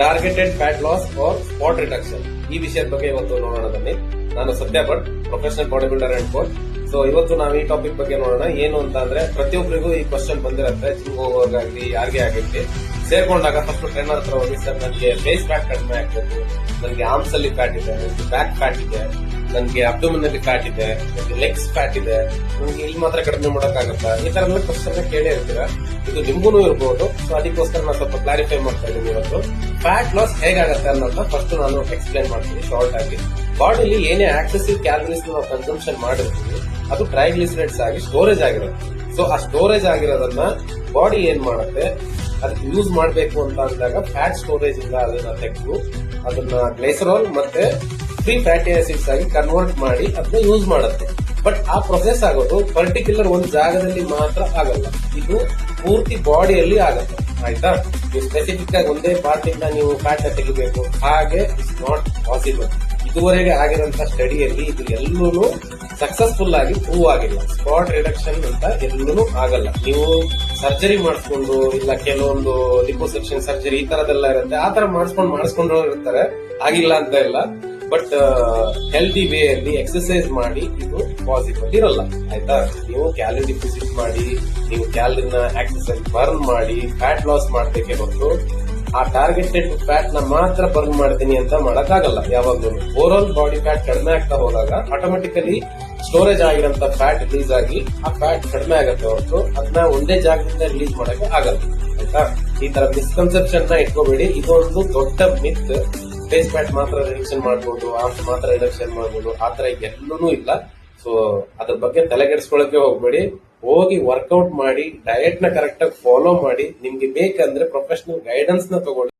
Targeted fat loss or spot reduction ಈ ವಿಷಯದ ಬಗ್ಗೆ ಇವತ್ತು ನೋಡೋಣ ಬನ್ನಿ. ನಾನು Satya Bhat, professional bodybuilder and coach. So ಇವತ್ತು ನಾವು ಈ ಟಾಪಿಕ್ ಬಗ್ಗೆ ನೋಡೋಣ. ಏನು ಅಂತ ಅಂದ್ರೆ ಪ್ರತಿಯೊಬ್ಬರಿಗೂ ಈ ಕ್ವಶನ್ ಬಂದಿರುತ್ತೆ. ಜಿಮ್ ಹೋಗೋವಾಗಲಿ ಯಾರಿಗೆ ಆಗಿರ್ಲಿ ಸೇರ್ಕೊಂಡಾಗ ಫಸ್ಟ್ ಟ್ರೈನರ್ ಹತ್ರ ಹೋಗಿ, ಸರ್ ನನಗೆ ಫೇಸ್ ಫ್ಯಾಟ್ ಕಡಿಮೆ ಆಗ್ಬೇಕು, ನನಗೆ ಆರ್ಮ್ಸ್ ಅಲ್ಲಿ ಫ್ಯಾಟ್ ಇದೆ, ನನಗೆ ಬ್ಯಾಕ್ ಫ್ಯಾಟ್ ಇದೆ, ನನಗೆ ಅಬ್ಡೋಮಿನ್ ಅಲ್ಲಿ ಫ್ಯಾಟ್ ಇದೆ, ನನಗೆ ಲೆಗ್ಸ್ ಫ್ಯಾಟ್ ಇದೆ, ನನಗೆ ಇಲ್ಲಿ ಮಾತ್ರ ಕಡಿಮೆ ಮಾಡೋಕ್ಕಾಗತ್ತಾ, ಈ ತರ ಎಲ್ಲ ಕ್ವಶನ್ ಕೇಳೇ ಇರ್ತೀರ. ಇದು ನಿಮ್ಗೂ ಇರ್ಬೋದು. ಸೊ ಅದಕ್ಕೋಸ್ಕರ ನಾನು ಸ್ವಲ್ಪ ಕ್ಲಾರಿಫೈ ಮಾಡ್ತಾ ಇದ್ದೀನಿ ಇವತ್ತು. ಫ್ಯಾಟ್ ಲಾಸ್ ಹೇಗಾಗತ್ತೆ ಅನ್ನೋದನ್ನ ಫಸ್ಟ್ ನಾನು ಎಕ್ಸ್ಪ್ಲೈನ್ ಮಾಡ್ತೀನಿ ಶಾರ್ಟ್ ಆಗಿ. ಬಾಡಿಲಿ ಏನೇ ಆಕ್ಸೆಸಿವ್ ಕ್ಯಾಲರೀಸ್ ನಾವು ಕನ್ಸಂಪ್ಷನ್ ಮಾಡಿರ್ತೀವಿ ಅದು ಟ್ರೈಗ್ಲಿಸರೈಡ್ಸ್ ಆಗಿ ಸ್ಟೋರೇಜ್ ಆಗಿರುತ್ತೆ. ಸೊ ಆ ಸ್ಟೋರೇಜ್ ಆಗಿರೋದನ್ನ ಬಾಡಿ ಏನ್ ಮಾಡುತ್ತೆ, ಅದಕ್ಕೆ ಯೂಸ್ ಮಾಡಬೇಕು ಅಂತ ಅಂದಾಗ ಫ್ಯಾಟ್ ಸ್ಟೋರೇಜ್ ಇಂದ ಅದನ್ನ ತೆಗೆದು ಅದನ್ನ ಗ್ಲೈಸರಾಲ್ ಮತ್ತೆ ಫ್ರೀ ಫ್ಯಾಟಿ ಆಸಿಡ್ಸ್ ಆಗಿ ಕನ್ವರ್ಟ್ ಮಾಡಿ ಅದನ್ನ ಯೂಸ್ ಮಾಡುತ್ತೆ. ಬಟ್ ಆ ಪ್ರೊಸೆಸ್ ಆಗೋದು ಪರ್ಟಿಕ್ಯುಲರ್ ಒಂದು ಜಾಗದಲ್ಲಿ ಮಾತ್ರ ಆಗಲ್ಲ, ಇದು ಪೂರ್ತಿ ಬಾಡಿಯಲ್ಲಿ ಆಗತ್ತೆ. ಆಯ್ತಾ? ನೀವು ಸ್ಪೆಸಿಫಿಕ್ ಆಗಿ ಒಂದೇ ಪಾರ್ಟ್ ಇಂದ ನೀವು ಫ್ಯಾಟ್ ತೆಗಿಬೇಕು, ಹಾಗೆ ಇಟ್ಸ್ ನಾಟ್ ಪಾಸಿಬಲ್. ಇದುವರೆಗೆ ಆಗಿರುವಂತಹ ಸ್ಟಡಿಯಲ್ಲಿ ಇದು ಎಲ್ಲೂ ಸಕ್ಸಸ್ಫುಲ್ ಆಗಿ ಪ್ರೂವ್ ಆಗಿಲ್ಲ. ಸ್ಪಾಟ್ ರಿಡಕ್ಷನ್ ಅಂತ ಎಲ್ಲೂ ಆಗಲ್ಲ. ನೀವು ಸರ್ಜರಿ ಮಾಡಿಸ್ಕೊಂಡು, ಇಲ್ಲ ಕೆಲವೊಂದು ಲಿಪೋಸೆಕ್ಷನ್ ಸರ್ಜರಿ ಈ ತರದೆಲ್ಲ ಇರುತ್ತೆ, ಆ ತರ ಮಾಡಿಸ್ಕೊಂಡು ಇರ್ತಾರೆ, ಆಗಿಲ್ಲ ಅಂತ ಇಲ್ಲ. ಬಟ್ ಹೆಲ್ದಿ ವೇ ಅಲ್ಲಿ ಎಕ್ಸರ್ಸೈಸ್ ಮಾಡಿ ಇದು ಪಾಸಿಬಲ್ ಇರಲ್ಲ. ಆಯ್ತಾ? ನೀವು ಕ್ಯಾಲರಿ ಡಿಫಿಸಿಟ್ ಮಾಡಿ, ನೀವು ಕ್ಯಾಲರಿನ ಎಕ್ಸರ್ಸೈಸ್ ಬರ್ನ್ ಮಾಡಿ ಫ್ಯಾಟ್ ಲಾಸ್ ಮಾಡ್ಬೇಕೆ ಹೊರತು ಆ ಟಾರ್ಗೆಟೆಡ್ ಫ್ಯಾಟ್ ನ ಮಾತ್ರ ಬರ್ನ್ ಮಾಡ್ತೀನಿ ಅಂತ ಮಾಡಕ್ಕಾಗಲ್ಲ. ಯಾವಾಗ್ಲೂ ಓವರ್ ಆಲ್ ಬಾಡಿ ಫ್ಯಾಟ್ ಕಡಿಮೆ ಆಗ್ತಾ ಹೋದಾಗ ಆಟೋಮೆಟಿಕಲಿ ಸ್ಟೋರೇಜ್ ಆಗಿರೋಂತ ಫ್ಯಾಟ್ ರಿಲೀಸ್ ಆಗಿ ಆ ಫ್ಯಾಟ್ ಕಡಿಮೆ ಆಗತ್ತೆ ಹೊರತು ಅದನ್ನ ಒಂದೇ ಜಾಗದಿಂದ ರಿಲೀಸ್ ಮಾಡಕ್ಕೆ ಆಗಲ್ಲ. ಆಯ್ತಾ? ಈ ತರ ಮಿಸ್ಕನ್ಸೆಪ್ಷನ್ ನ ಇಟ್ಕೋಬೇಡಿ. ಇದೊಂದು ದೊಡ್ಡ ಮಿತ್. ಫೇಸ್ ಫ್ಯಾಟ್ ಮಾತ್ರ ರಿಡಕ್ಷನ್ ಮಾಡಬಹುದು, ಆರ್ಮ್ಸ್ ಮಾತ್ರ ರಿಡಕ್ಷನ್ ಮಾಡಬಹುದು, ಆತರ ಎಲ್ಲೂ ಇಲ್ಲ. ಸೊ ಅದ್ರ ಬಗ್ಗೆ ತಲೆಗೆಡಿಸ್ಕೊಳ್ಳಕ್ಕೆ ಹೋಗ್ಬೇಡಿ. ಹೋಗಿ ವರ್ಕೌಟ್ ಮಾಡಿ, ಡಯಟ್ ನ ಕರೆಕ್ಟ್ ಆಗಿ ಫಾಲೋ ಮಾಡಿ, ನಿಮ್ಗೆ ಬೇಕಂದ್ರೆ ಪ್ರೊಫೆಷನಲ್ ಗೈಡೆನ್ಸ್ ನ ತಗೊಳ್ಳಿ.